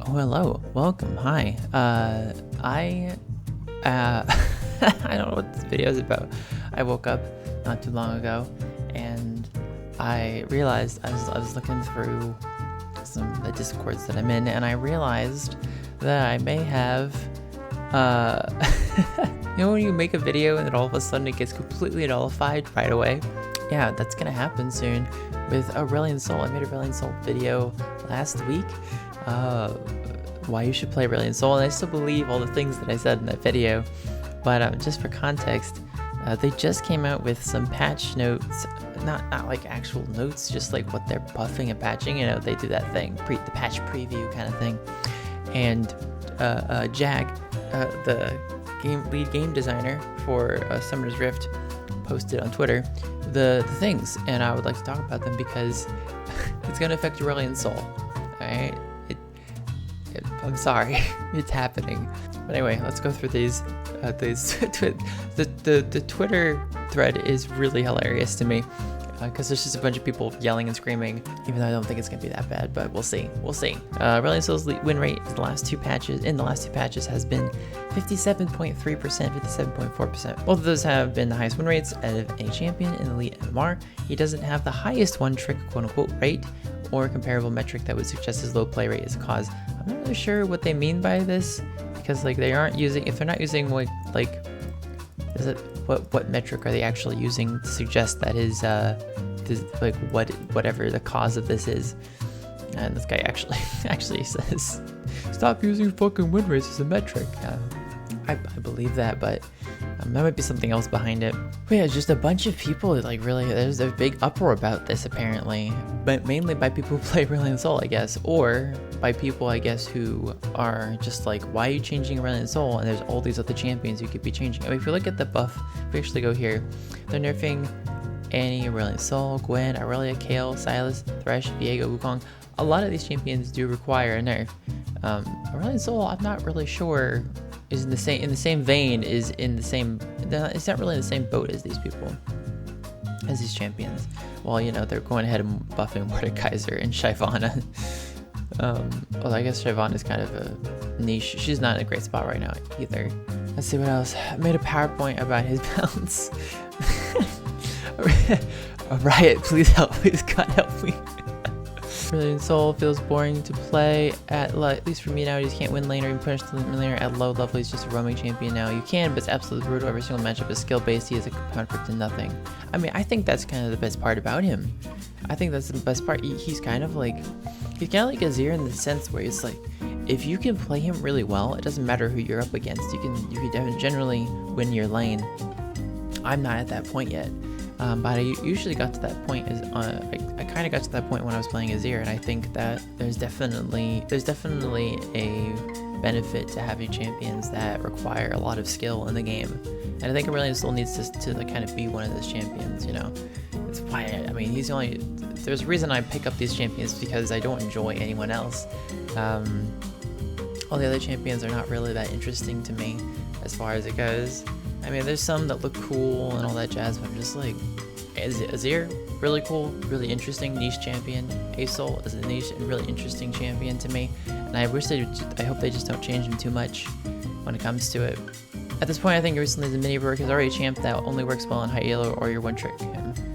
Oh, hello. Welcome. Hi. I don't know what this video is about. I woke up not too long ago and I realized I was looking through some of the discords that I'm in, and I realized that I may have you know when you make a video and then all of a sudden it gets completely nullified right away? Yeah, that's gonna happen soon with Aurelion Sol. I made a Aurelion Sol video last week. Why you should play Aurelion Sol, and I still believe all the things that I said in that video, but just for context, they just came out with some patch notes, not like actual notes, just like what they're buffing and patching. You know, they do that thing, the patch preview kind of thing. And Jack, the lead game designer for Summoner's Rift, posted on Twitter the things, and I would like to talk about them because it's going to affect Aurelion Sol. Alright? I'm sorry, it's happening. But anyway, let's go through these. The Twitter thread is really hilarious to me because there's just a bunch of people yelling and screaming, even though I don't think it's gonna be that bad, but we'll see. Aurelion Sol's win rate in the last two patches has been 57.3%, 57.4%. Both of those have been the highest win rates out of any champion in Elite MMR. He doesn't have the highest one trick quote-unquote rate or comparable metric that would suggest his low play rate is a cause. I'm not really sure what they mean by this, because like they aren't using, if they're not using like is it what metric are they actually using to suggest that is like whatever the cause of this is? And this guy actually says, stop using fucking win rates as a metric. I believe that, but there might be something else behind it. But yeah, just a bunch of people like really, there's a big uproar about this apparently, but mainly by people who play Aurelion Sol, I guess, or by people, I guess, who are just like, why are you changing Aurelion Sol? And there's all these other champions you could be changing. I mean, if you look at the buff, if we actually go here, they're nerfing Annie, Aurelion Sol, Gwen, Aurelia, Kayle, Sylas, Thresh, Viego, Wukong. A lot of these champions do require a nerf. Aurelion Sol, I'm not really sure, is in the same vein, it's not really in the same boat as these people, as these champions. Well, you know, they're going ahead and buffing Mordekaiser and Shyvana. Well, I guess Shyvana is kind of a niche. She's not in a great spot right now either. Let's see what else. I made a PowerPoint about his balance. Riot, please help. Please God help me. Aurelion Sol feels boring to play at least for me now. You just can't win lane or even punish the lane laner at low level. He's just a roaming champion now. You can, but it's absolutely brutal. Every single matchup is skill based. He is a counterpick to nothing. I mean, I think that's kind of the best part about him. I think that's the best part. He's kind of like Azir in the sense where it's like, if you can play him really well, it doesn't matter who you're up against. You can generally win your lane. I'm not at that point yet. But I usually got to that point I kind of got to that point when I was playing Azir, and I think that there's definitely a benefit to having champions that require a lot of skill in the game, and I think Aurelion Sol needs to like kind of be one of those champions. You know, it's why I mean there's a reason I pick up these champions, because I don't enjoy anyone else. All the other champions are not really that interesting to me as far as it goes. I mean, there's some that look cool and all that jazz, but I'm just like, Azir, really cool, really interesting niche champion. Asol is a niche and really interesting champion to me, and I hope they just don't change him too much when it comes to it. At this point, I think recently the mini Rourke is already a champ that only works well in high elo or your one trick,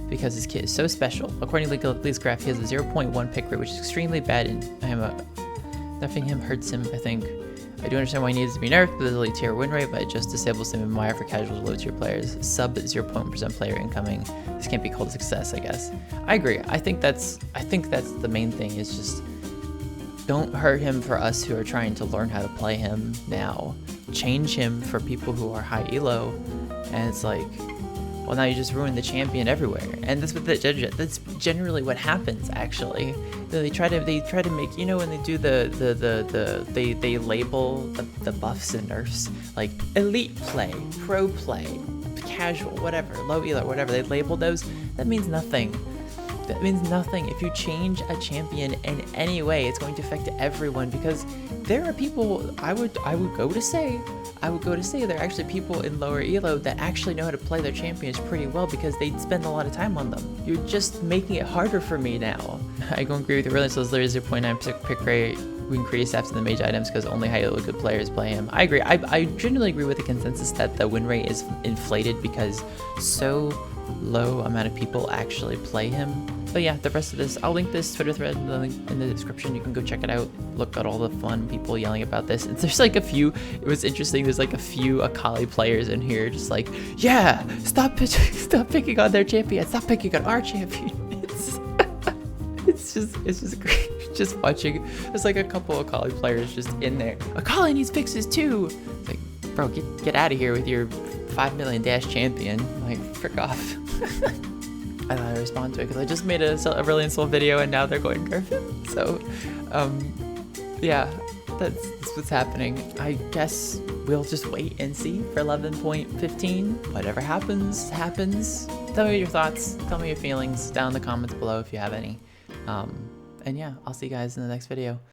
because his kit is so special. According to League's graph, he has a 0.1 pick rate, which is extremely bad, and nerfing him hurts him, I think. I do understand why he needs to be nerfed with his elite tier win rate, but it just disables him in MIA for casual low tier players. Sub 0.1% player incoming. This can't be called a success, I guess. I agree. I think that's the main thing, is just don't hurt him for us who are trying to learn how to play him now. Change him for people who are high elo, and it's like, well, now you just ruined the champion everywhere, and that's generally what happens. Actually, they try to make, you know, when they do they label the buffs and nerfs like elite play, pro play, casual, whatever, low elo, whatever. They label those. That means nothing. That means nothing. If you change a champion in any way, it's going to affect everyone, because there are people, I would go to say there are actually people in lower elo that actually know how to play their champions pretty well, because they spend a lot of time on them. You're just making it harder for me now. I don't agree with you. Aurelion Sol's literally 0.9% pick rate we increase after the mage items because only highly good players play him. I agree. I generally agree with the consensus that the win rate is inflated because so low amount of people actually play him. But yeah, the rest of this, I'll link this Twitter thread in the link in the description. You can go check it out. Look at all the fun people yelling about this. And there's like a few, it was interesting, there's like a few Akali players in here just like, yeah, stop picking on their champion, stop picking on our champion. It's just great. Just watching, there's like a couple of Akali players just in there. Akali needs fixes too. It's like, bro, get out of here with your 5 million dash champion. Like, frick off. I thought I'd respond to it because I just made a Aurelion Sol video and now they're going nerf him. So, yeah, that's what's happening. I guess we'll just wait and see for 11.15. Whatever happens, happens. Tell me your thoughts. Tell me your feelings down in the comments below if you have any. And yeah, I'll see you guys in the next video.